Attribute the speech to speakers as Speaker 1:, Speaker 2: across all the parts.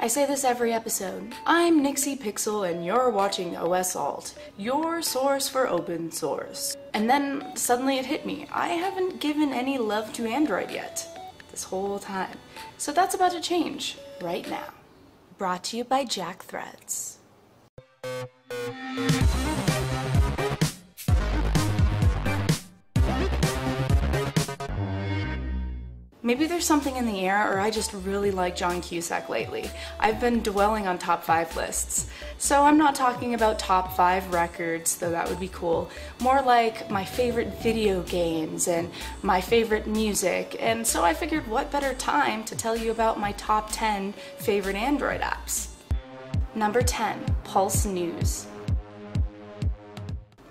Speaker 1: I say this every episode. I'm Nixie Pixel and you're watching OS Alt, your source for open source. And then suddenly it hit me. I haven't given any love to Android yet, this whole time. So that's about to change, right now. Brought to you by Jack Threads. Maybe there's something in the air, or I just really like John Cusack lately. I've been dwelling on top 5 lists. So I'm not talking about top 5 records, though that would be cool. More like my favorite video games and my favorite music. And so I figured what better time to tell you about my top 10 favorite Android apps. Number 10, Pulse News.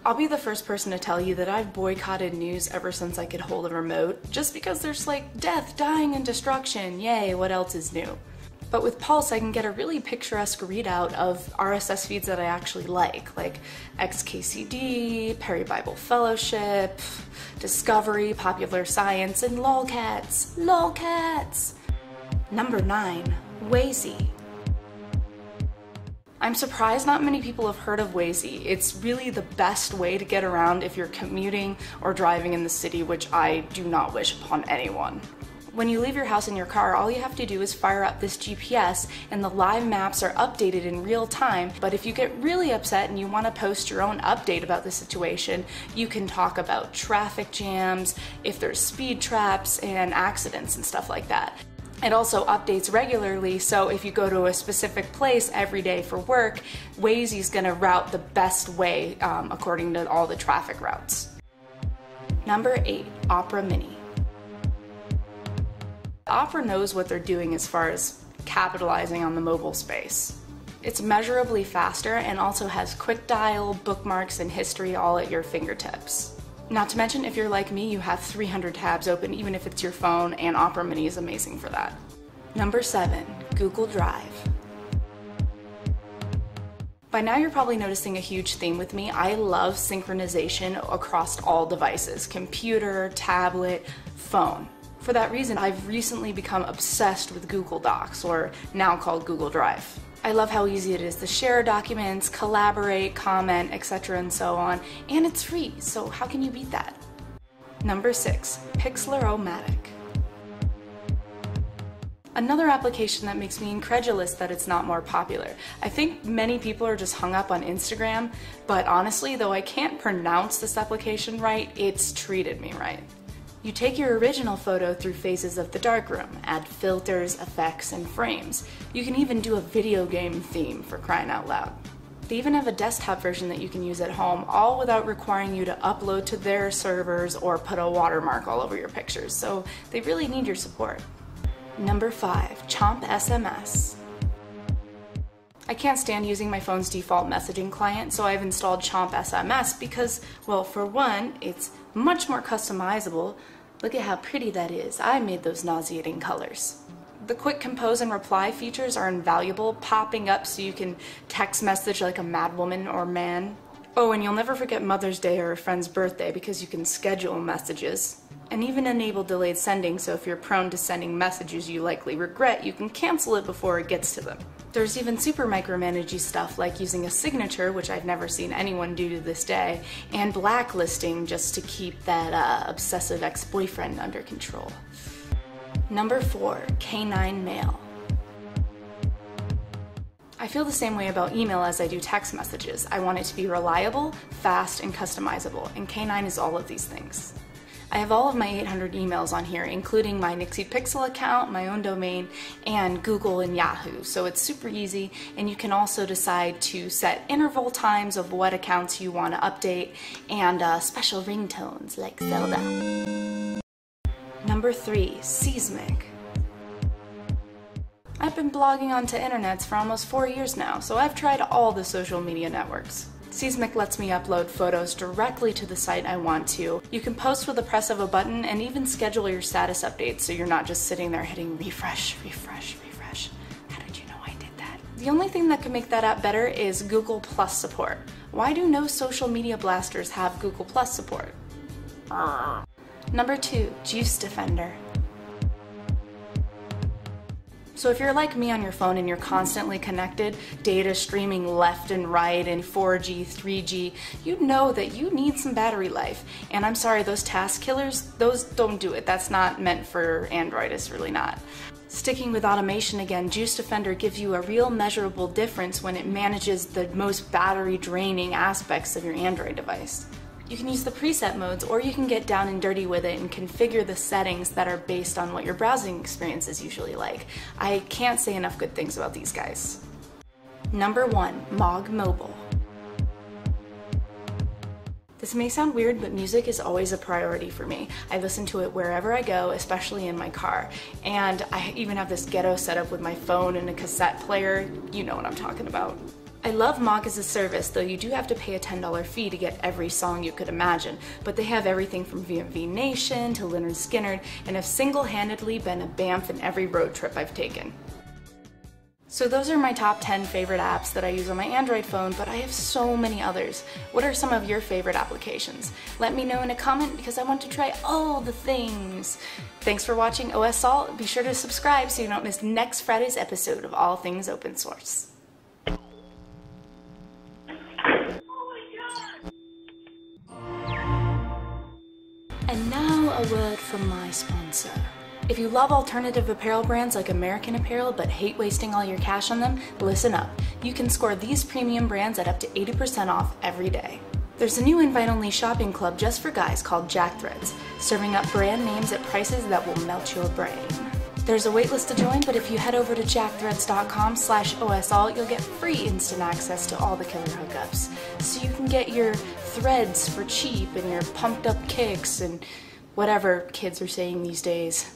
Speaker 1: I'll be the first person to tell you that I've boycotted news ever since I could hold a remote, just because there's like death, dying, and destruction. Yay, what else is new? But with Pulse, I can get a really picturesque readout of RSS feeds that I actually like XKCD, Perry Bible Fellowship, Discovery, Popular Science, and lolcats. Lolcats! Number 9, Waze. I'm surprised not many people have heard of Waze. It's really the best way to get around if you're commuting or driving in the city, which I do not wish upon anyone. When you leave your house in your car, all you have to do is fire up this GPS and the live maps are updated in real time. But if you get really upset and you want to post your own update about the situation, you can talk about traffic jams, if there's speed traps and accidents and stuff like that. It also updates regularly, so if you go to a specific place every day for work, Waze is going to route the best way according to all the traffic routes. Number 8, Opera Mini. Opera knows what they're doing as far as capitalizing on the mobile space. It's measurably faster and also has quick dial, bookmarks, and history all at your fingertips. Not to mention, if you're like me, you have 300 tabs open even if it's your phone, and Opera Mini is amazing for that. Number 7, Google Drive. By now you're probably noticing a huge theme with me. I love synchronization across all devices, computer, tablet, phone. For that reason, I've recently become obsessed with Google Docs, or now called Google Drive. I love how easy it is to share documents, collaborate, comment, etc. and so on, and it's free, so how can you beat that? Number 6, Pixlr-O-Matic. Another application that makes me incredulous that it's not more popular. I think many people are just hung up on Instagram, but honestly, though I can't pronounce this application right, it's treated me right. You take your original photo through phases of the darkroom, add filters, effects, and frames. You can even do a video game theme, for crying out loud. They even have a desktop version that you can use at home, all without requiring you to upload to their servers or put a watermark all over your pictures, so they really need your support. Number 5, Chomp SMS. I can't stand using my phone's default messaging client, so I've installed Chomp SMS because, well, for one, it's much more customizable. Look at how pretty that is. I made those nauseating colors. The quick compose and reply features are invaluable, popping up so you can text message like a madwoman or man. Oh, and you'll never forget Mother's Day or a friend's birthday because you can schedule messages. And even enable delayed sending, so if you're prone to sending messages you likely regret, you can cancel it before it gets to them. There's even super micromanagey stuff like using a signature, which I've never seen anyone do to this day, and blacklisting just to keep that obsessive ex-boyfriend under control. Number 4, K9 Mail. I feel the same way about email as I do text messages. I want it to be reliable, fast, and customizable, and K9 is all of these things. I have all of my 800 emails on here, including my Nixie Pixel account, my own domain, and Google and Yahoo, so it's super easy, and you can also decide to set interval times of what accounts you want to update, and special ringtones like Zelda. Number 3, Seismic. I've been blogging onto internets for almost 4 years now, so I've tried all the social media networks. Seismic lets me upload photos directly to the site I want to. You can post with the press of a button and even schedule your status updates so you're not just sitting there hitting refresh, refresh, refresh. How did you know I did that? The only thing that could make that app better is Google Plus support. Why do no social media blasters have Google Plus support? Number 2, Juice Defender. So if you're like me on your phone and you're constantly connected, data streaming left and right in 4G, 3G, you know that you need some battery life. And I'm sorry, those task killers, those don't do it. That's not meant for Android, it's really not. Sticking with automation again, Juice Defender gives you a real measurable difference when it manages the most battery draining aspects of your Android device. You can use the preset modes, or you can get down and dirty with it and configure the settings that are based on what your browsing experience is usually like. I can't say enough good things about these guys. Number 1, Mog Mobile. This may sound weird, but music is always a priority for me. I listen to it wherever I go, especially in my car. And I even have this ghetto setup with my phone and a cassette player. You know what I'm talking about. I love Mog as a service, though you do have to pay a $10 fee to get every song you could imagine, but they have everything from VMV Nation to Lynyrd Skynyrd, and have single-handedly been a BAMF in every road trip I've taken. So those are my top 10 favorite apps that I use on my Android phone, but I have so many others. What are some of your favorite applications? Let me know in a comment because I want to try all the things. Thanks for watching OS Salt. Be sure to subscribe so you don't miss next Friday's episode of All Things Open Source. And now a word from my sponsor. If you love alternative apparel brands like American Apparel but hate wasting all your cash on them, listen up. You can score these premium brands at up to 80% off every day. There's a new invite-only shopping club just for guys called Jack Threads, serving up brand names at prices that will melt your brain. There's a waitlist to join, but if you head over to jackthreads.com/OSAlt, you'll get free instant access to all the killer hookups. So you can get your threads for cheap and your pumped up kicks and whatever kids are saying these days.